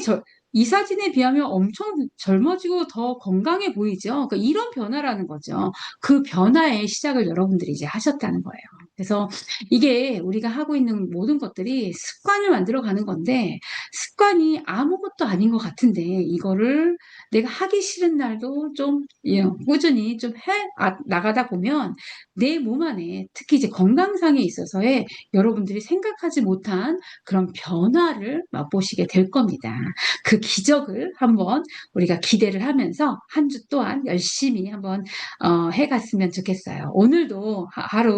이 사진에 비하면 엄청 젊어지고 더 건강해 보이죠. 그러니까 이런 변화라는 거죠. 그 변화의 시작을 여러분들이 이제 하셨다는 거예요. 그래서 이게 우리가 하고 있는 모든 것들이 습관을 만들어 가는 건데 습관이 아무것도 아닌 것 같은데 이거를 내가 하기 싫은 날도 좀 꾸준히 좀 나가다 보면 내 몸 안에 특히 이제 건강상에 있어서의 여러분들이 생각하지 못한 그런 변화를 맛보시게 될 겁니다. 그 기적을 한번 우리가 기대를 하면서 한 주 또한 열심히 한번 해갔으면 좋겠어요. 오늘도 하루